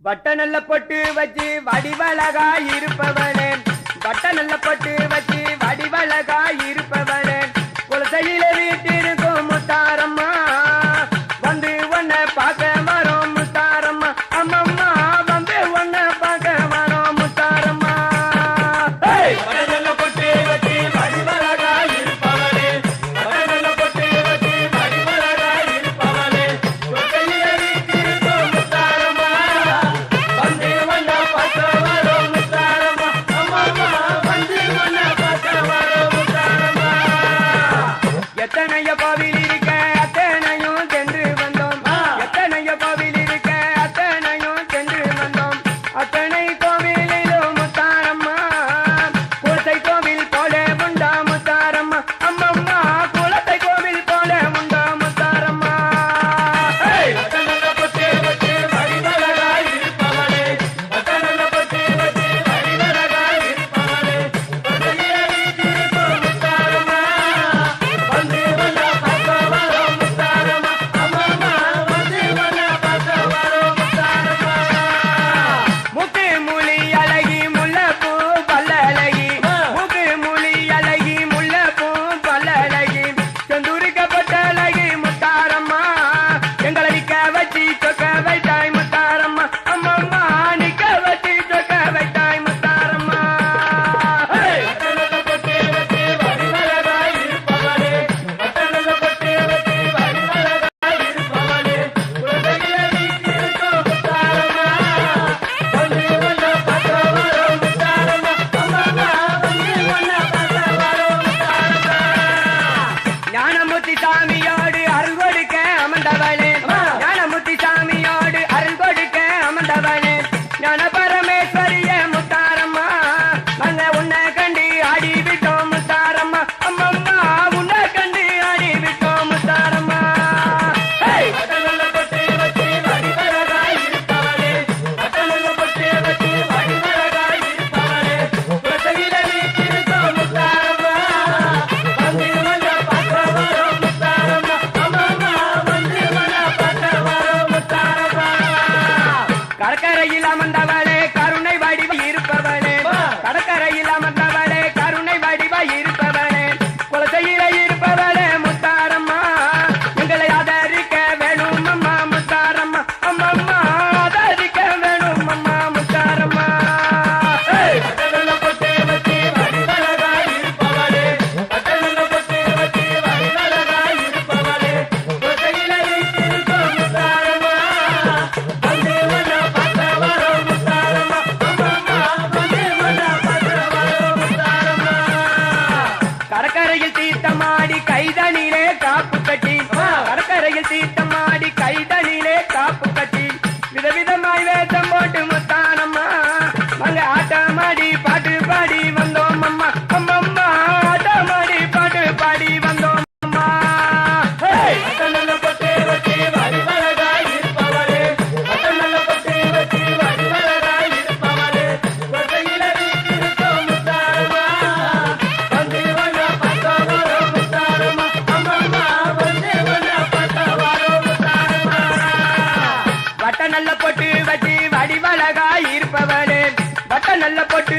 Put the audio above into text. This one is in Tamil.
வட்ட நல்ல பொட்டு வச்சு வடிவழகாய் இருப்பவனே, வட்ட நல்ல பொட்டு வச்சு வடிவழகாய் இருப்பவனே, குலசையில வீட்டிருக்கும் முத்தாரம்மா வந்து உன்னை பார்க்க வரோம் முத்தாரம்மா, அம்மம்மா வந்து உன்னை பார்க்க வரோம் முத்தாரம்மா. வட்ட நல்ல பொட்டு வச்சு வடிவழகாய் இருப்பவனே, வட்ட நல்ல பொட்டு வச்சு வடிவழகாய் இருப்பவனே, குலசையில வீட்டிருக்கும் முத்தாரம்மா வந்து உன்னை பார்க்க வரோம் முத்தாரம்மா, அம்மம்மா வந்து உன்னை பார்க்க வரோம் முத்தாரம்மா. எத்தனைய கோவில் இருக்க அத்தனையும் சென்று வந்தோம், எத்தனைய கோவில் இருக்க அத்தனையும் சென்று வந்தோம், அத்தனை கோவிலிலும் முத்தாரம்மா குலத்தை கோவில் போல உண்டா முத்தாரம்மா, அம்மம்மா குலத்தை கோவில் போல உண்டா முத்தாரம்மா. வட்ட நல்ல பொட்டு வச்சு வடிவழகாய் இருப்பவளே, வட்ட நல்ல பொட்டு வச்சு வடிவழகாய் இருப்பவளே, குலசையில வீட்டிருக்கும் முத்தாரம்மா வந்து உன்னை பார்க்க வரோம் முத்தாரம்மா, அம்மம்மா வந்து உன்னை பார்க்க வரோம் முத்தாரம்மா. மூக்கு மூலி அழகி முல்லைப்பூ பல்லழகி, மூக்கு மூலி அழகி முல்லைப்பூ பல்லழகி, செந்தூரிக்கப்பட்ட அழகி முத்தாரம்மா, எங்களை நிக்க வச்சு சொக்க வைத்தாய் முத்தாரம்மா, அம்மம்மா நிக்க வச்சு சொக்க வைத்தாய் முத்தாரம்மா. வட்ட நல்ல பொட்டு வச்சு வடிவழகாய் இருப்பவளே, வட்ட நல்ல பொட்டு வச்சு வடிவழகாய் இருப்பவளே, குலசையில வீட்டிருக்கும் முத்தாரம்மா வந்து உன்னை பார்க்க வரோம் முத்தாரம்மா, அம்மம்மா வந்து உன்னை பார்க்க வரோம் முத்தாரம்மா. ஞானமூர்த்தி சாமியோடு அருள் கொடுக்க அமர்ந்தவளே, ஞானமூர்த்தி சாமியோடு அருள் கொடுக்க அமர்ந்தவளே, ஞான பரமேஸ்வரிய முத்தாரம்மா நாங்க உன்னை கண்டு ஆடி விட்டோம் முத்தாரம்மா, அம்மம்மா உன்னை கண்டு ஆடி விட்டோம் முத்தாரம்மா. வட்ட நல்ல பொட்டு வச்சு வடிவழகாய் இருப்பவளே, வட்ட நல்ல பொட்டு வச்சு வடிவழகாய் இருப்பவளே, குலசையில வீட்டிருக்கும் முத்தாரம்மா வந்து உன்னை பார்க்க வரோம் முத்தாரம்மா, அம்மம்மா வந்து உன்னை பார்க்க வரோம் முத்தாரம்மா. கடற்கரையில் அமர்ந்தவளே கருணை வடிவாய் இருப்பவளே, கடற்கரையில் அமர்ந்தவளே கருணை வடிவாய் இருப்பவளே, குலசையில இருப்பவளே முத்தாரம்மா எங்களை ஆதரிக்க வேணும் அம்மா முத்தாரம்மா, அம்மம்மா ஆதரிக்க வேணும் அம்மா முத்தாரம்மா. வட்ட நல்ல பொட்டு வச்சு வடிவழகாய் இருப்பவளே, வட்ட நல்ல பொட்டு வச்சு வடிவழகாய் இருப்பவளே, குலசையில வீட்டிருக்கும் முத்தாரம்மா வந்து உன்னை பார்க்க வரோம் முத்தாரம்மா, அம்மம்மா வந்து உன்னை பார்க்க வரோம் முத்தாரம்மா. கடற்கரையில் தீர்த்தமாடி கைதனிலே காப்பு கட்டி, கடற்கரையில் தீர்த்தமாடி கைதனிலே காப்பு கட்டி, விதவிதமாய் வேஷம் போட்டு முத்தாரம்மா நாங்க ஆட்டமாடி பாட்டு பாடி வந்தோம் அம்மா, அம்மம்மா ஆட்டமாடி பாட்டு பாடி வந்தோம் அம்மா. வட்ட நல்ல பொட்டு வச்சு வடிவழகாய் இருப்பவளே, வட்ட நல்ல பொட்டு வச்சு வடிவழகாய் இருப்பவளே, குலசையில வீட்டிருக்கும் முத்தாரம்மா வந்து உன்னை பார்க்க வரோம் முத்தாரம்மா, அம்மம்மா வந்து உன்னை பார்க்க வரோம் முத்தாரம்மா. வட்ட நல்ல பொட்டு வச்சு வடிவழகாய் இருப்பவளே, வட்ட நல்ல பொட்டு